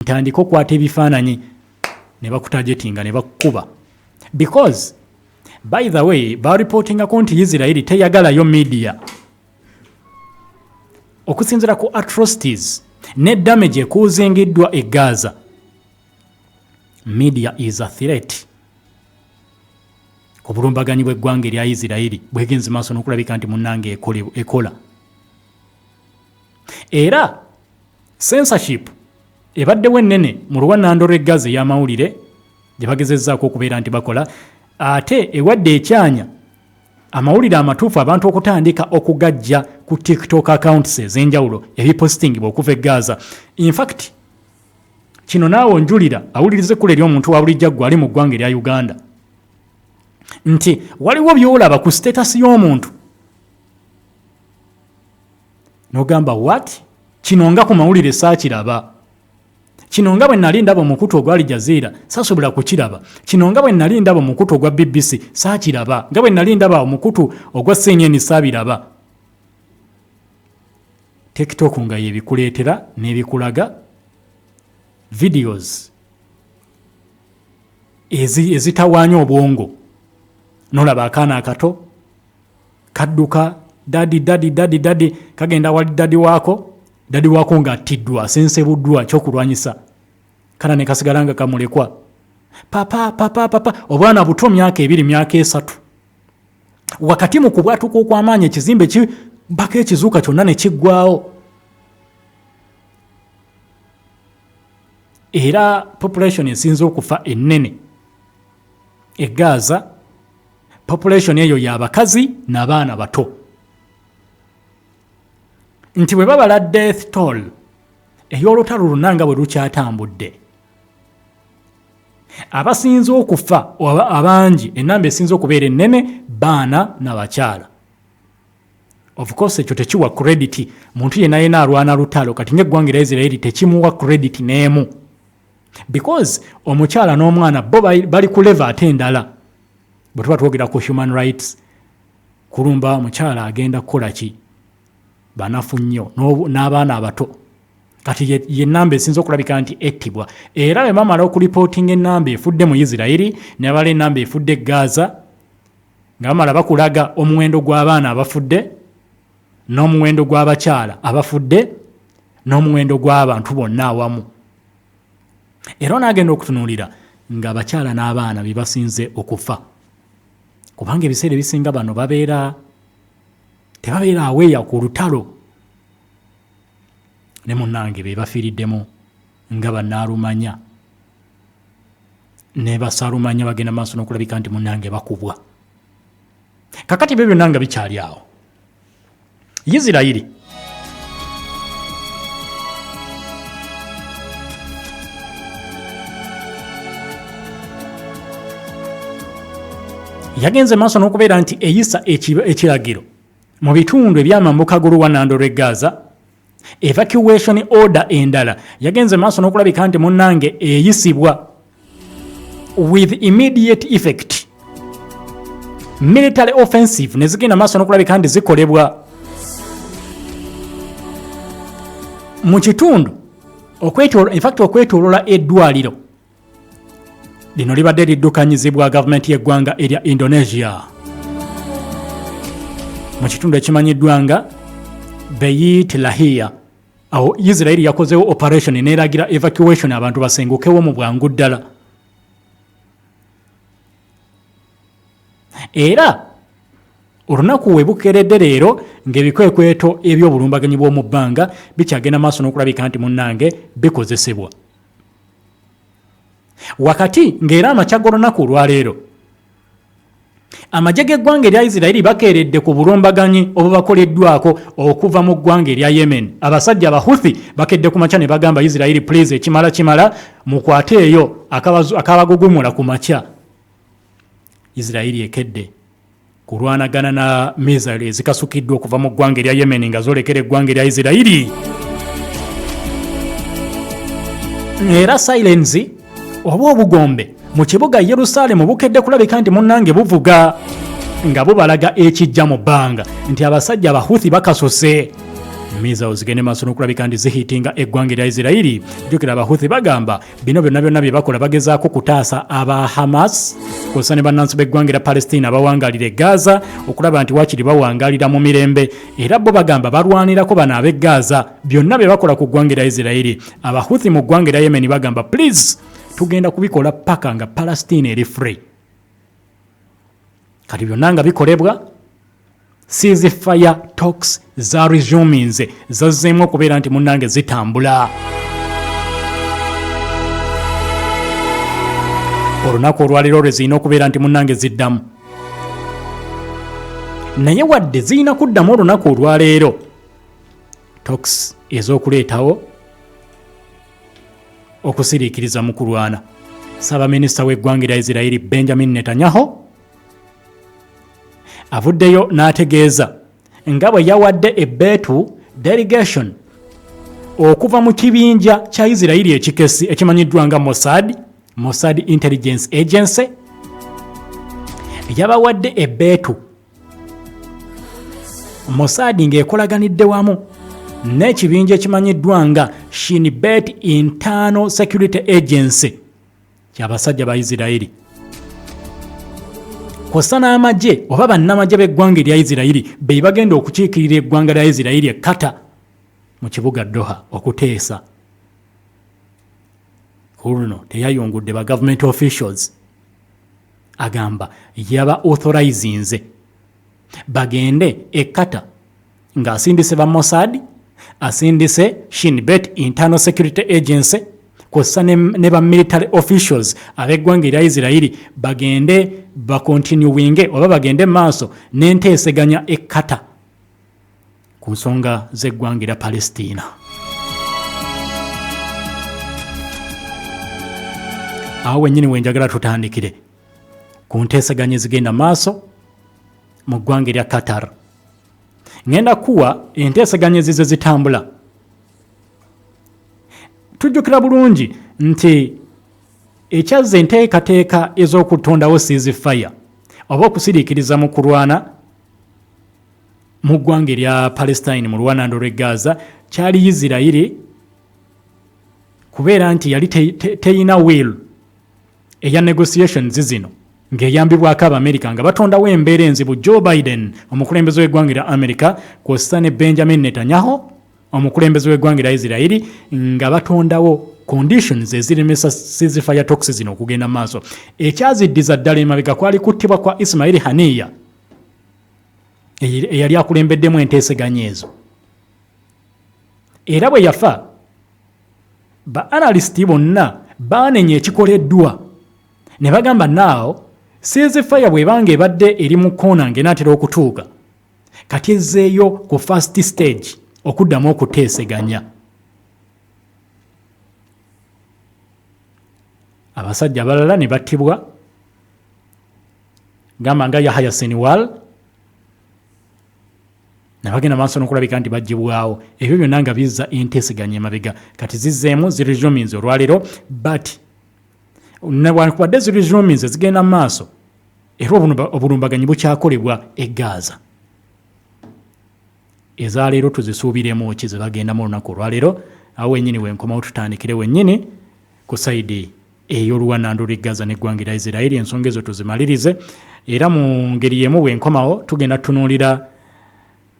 ntandika okwata ebifaananyi ne bakutajetinga ne bakuba, because by the way bareportingako nti Israeli teyagalayo media okusinzira ku atrocities ne damage ekuzingiddwa e Gaza. Media is a threat ku bulumbaganyi bw'eggwanga erya Israeli bwegenze maaso n'okulabika nti munnange ekola. Era censorship ebaddewo ennene mu luwannando lw'e Gaza ey'amawulire gye bagezezzaako okubeera nti bakola, ate ewadde ekyanya amawulire amatuufu abantu okutandika okugajja ku TikTok accounts ez'enjawulo ebipostingibwa okuva e Gaza. In fact kino naawe onjulira awulirize kule eri omuntu wa bulijja gwe ali mu ggwanga erya Uganda nti waliwo byolaba ku status y'omuntu n'ogamba what? Kino nga ku mawulire saakiraba, kino nga bwe nali ndaba omukutu ogwa Al Jazeera saasobola kukiraba, kino nga bwe nali ndaba omukutu ogwa BBC saakiraba, nga bwe nali ndaba omukutu ogwa CNN saabiraba. TikTok nga yebikuleetera n'ebikulaga videos ezitawaanya obwongo, nolaba akaana akato kadduka dadi kagenda wali dadi waako nga atiddwa asensebuddwa kyokulwanyisa, kana ne kasigala nga kamulekwa papa obwana buto myaka 2 myaka 3 wakati mu kubwatuka okw'amaanyi ekizimbe baka ekizuuka kyonna ne kiggwawo. Era population esinze okufa ennene e Gaza, population eyo y'abakazi n'abaana bato. Nti bwe babala death toll ey'olutalo lunanga bwe lukyatambudde, abasinze okufa abangi ennamba esinze okubeera ennene baana n'abakyala. Of course ekyo tekiwa credit muntu yenna alwana lutalo, kati ng'eggwanga erya Israeli tekimuwa credit n'emu, because omukyala n'omwana bo bali ku level ate endala. Bwe tuba twogera ku human rights, kulumba omukyala agenda kukola ki? Banafu nnyo n'abaana abato. Kati ye nnamba esinza okulabika nti ettibwa. Era bwe bamala okulipotinga ennamba efudde mu Isirairi ne babala ennamba efudde Gaza, nga bamala bakulaga omuwendo gw'abaana abafudde n'omuwendo gw'abakyala abafudde n'omuwendo gw'abantu bonna awamu. Era n'agenda okutunuulira ng'abakyala n'abaana bye basinze okufa, kubanga ebiseera ebisinga bano tebabeera aweeya ku lutalo, ne munnange be bafiiriddemu nga bannaalumanya ne basaalumanya bagenda maaso n'okulabika nti munnange bakubwa. Kakati byo byonna nga bikyali awo. Isirairi yagenze maaso n'okubeera nti eyisa ekiragiro mu bitundu ebyamambuka g'oluwannando lw'e Gaza, evacuation order endala yagenze maaso n'okulabika nti munnange eyisibwa with immediate effect. Military offensive ne zigenda maaso n'okulabika nti zikolebwa mu kitundu okwetoolola eddwaliro lino libadde liddukanyizibwa gavumenti y'eggwanga erya Indonesia mu kitundu ekimanyiddwa nga Beit Lahia. Awo Israeli yakozewo operation n'eragira evacuation abantu basengukewo mu bwangu ddala. Era olunaku we bukeeredde leero ng'ebikwekweto eby'obulumbaganyi bw'omu bbanga bikyagenda maaso n'okulabika nti munnange bikozesebwa. Wakati ng'era amakya g'olunaku olwaleero amagye g'eggwanga erya Isirairi bakeeredde ku bulumbaganyi obubakoleddwako okuva mu ggwanga erya Yemen. Abasajja Abahuthi bakedde ku makya ne bagamba Isirairi please ekimala mukwate eyo akabagugumula ku makya. Isirairi ekedde kulwanagana na missile ezikasukiddwa okuva mu ggwanga erya Yemen nga zolekera eggwanga erya Isirairi. Era silence oba obugombe mu kibuga Yerusalemu bukedde kulabika nti munnange buvuga nga bubalaga ekijja mu bbanga nti abasajja Abahuthi bakasose missiles zigende maaso n'okulabika nti zihitinga eggwanga lya Isirairi. Jjukira Abahuthi bagamba bino byonna bye bakola bagezaako kutaasa aba Hamas kw'ossa ne bannansi b'eggwanga lya Palestine abawangalira Gaza okulaba nti wakiri bawangalira mu mirembe, era bo bagamba balwanirako bano ab'e Gaza byonna bye bakola ku ggwanga lya Isirairi. Abahuthi mu ggwanga lya Yemen bagamba please tugenda kubikola paka nga Palestine eri free. Kati byonna nga bikolebwa, ceasefire talks za resuminze zazzeemu okubeera nti munnange zitambula. Olunaku olwaleero lwe zirina okubeera nti munnange ziddamu, naye wadde zirina kuddamu olunaku olwaleero, talks ez'okuleetawo okusiriikiriza mu kulwana. Ssaabaminisita w'eggwanga lya Isirairi Benjamin Netanyahu avuddeyo n'ategeeza nga bwe yawadde ebbeetu delegation okuva mu kibinja kya Isirairi ekikesi ekimanyiddwa nga Mossad Intelligence Agency, yabawadde ebbeetu Mossad ng'ekolaganidde wamu n'ekibinja ekimanyiddwa nga Shin Bet Internal Security Agency ky'abasajja ba Isirairi, kw'ossa n'amagye oba bannamagye b'eggwanga erya Isirairi be bagenda okukiikirira eggwanga lya Isirairi ekkata mu kibuga Doha okuteesa. Kuno teyayungudde ba government officials, agamba yaba authorizinze bagende ekkata ng'asindise ba Mossad, asindise Shin Bet Internal Security Agency kw'ossa ne ba military officials ab'eggwanga erya Isirairi bagende bakontinuwinge oba bagende maaso n'enteeseganya ekkata ku nsonga z'eggwanga erya Palestina. Awo wennyini wenjagala tutandikire ku nteeseganya ezigenda maaso mu ggwanga erya Qatar. Ngenda kuwa enteeseganya ezizo zitambula. Tujjukira bulungi nti ekyazza enteekateeka ez'okutondawo ceasefire oba okusiriikiriza mu kulwana mu ggwanga erya Palestine mu lwanando lw'e Gaza kyali Isirairi kubeera nti yali teyina will eya negotiations zino ng'eyambibwako Abamerika nga batondawo embeera enzibu. Joe Biden omukulembeze w'eggwanga erya Amerika kw'ossa ne Benjamin Netanyahu omukulembeze w'eggwanga erya Isirairi nga batondawo conditions eziremesa ceasefire talks zino okugenda maaso. Ekyaziddiza ddala emabega kwali kuttibwa kwa Ismail Haniyeh eyali akulembeddemu enteeseganya ezo, era bwe yafa ba analisiti bonna baanenya ekikoleddwa ne bagamba naawo ceasefire bw'ebanga ebadde eri mu koona ng'enaatera okutuuka kati ezzeeyo ku first stage okuddamu okuteeseganya. Abasajja abalala ne battibwa gamba nga Yahya Sinwar ne bagenda maaso n'okulabika nti baggyibwawo. Ebyo byonna nga bizza enteeseganya emabega, kati zizzeemu ziresuminze olwaleero, but newankubadde ziresuminze zigenda maaso era obulumbaganyi bukyakolebwa e Gaza. Ezaleero tuzisuubiremu ki ze bagendamu olunaku olwaleero. Awo wennyini wenkomawo tutandikire wennyini ku sayidi ey'oluwanando lw'e Gaza n'eggwanga erya Isirairi. Ensonga ezo tuzimalirize, era mu ngeri y'emu wenkomawo tugenda tunuulira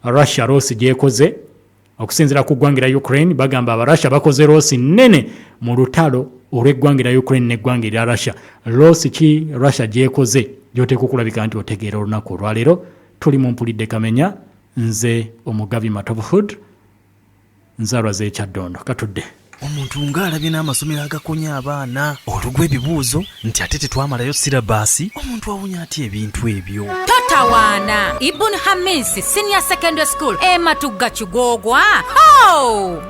Russia loosi gyekoze okusinziira ku ggwanga erya Ukraine. Bagamba Abarussia bakoze loosi nnene mu lutalo olw'eggwanga erya Ukraine n'eggwanga erya Russia. Loosi ki Russia gyekoze gy'oteeka okulabika nti otegeera olunaku olwaleero. Tuli mu Mpulidde Kamenya, nze omugabi MATOVU, nzaalwa z'ekyaddondo. Katudde. Omuntu ng'alabye n'amasomero agakonya abaana olugwa ebibuuzo nti ate tetwamalayo sirabaasi, omuntu awunya atya ebintu ebyo? Totawaana Ibn Hamis Senior Secondary School Matugga Kigogwa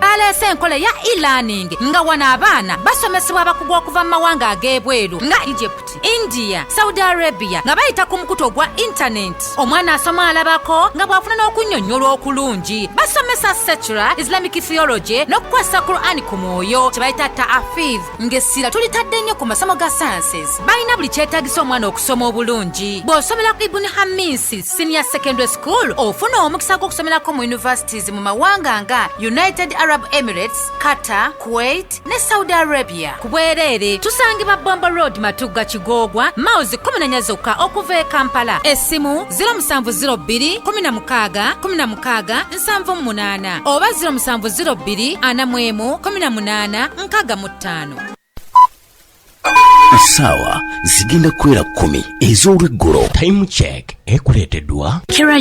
aleese enkola ya e-learning nga wana abaana basomesebwa abakugu okuva mu mawanga ag'ebweru nga Egypt, India, Saudi Arabia nga bayita ku mukuto gwa internet. Omwana asoma alabako nga bw'afuna n'okunnyonnyola okulungi. Basomesa secular, Islamic theology n'okukwasa Qur'an ku ku mwoyo kye bayita ta'afiz ng'essira tulitadde nnyo ku masomo ga sciences. Balina buli kyetaagisa omwana okusoma obulungi. Bw'osomera ku Ibn Hamisi Senior Secondary School ofuna omukisa gw'okusomerako mu universities mu mawanga nga United Arab Emirates, Qatar, Kuwait ne Saudi Arabia. Ku bwereere tusangibwa Bombo Road Matugga Kigoogwa, mawuzi 14 zokka okuva e Kampala. Essimu 0702 16 16 78 oba 0702 41 18 65. Sawa zigenda kwera 10 ez'olweggulo. Time check ekuleeteddwa Kira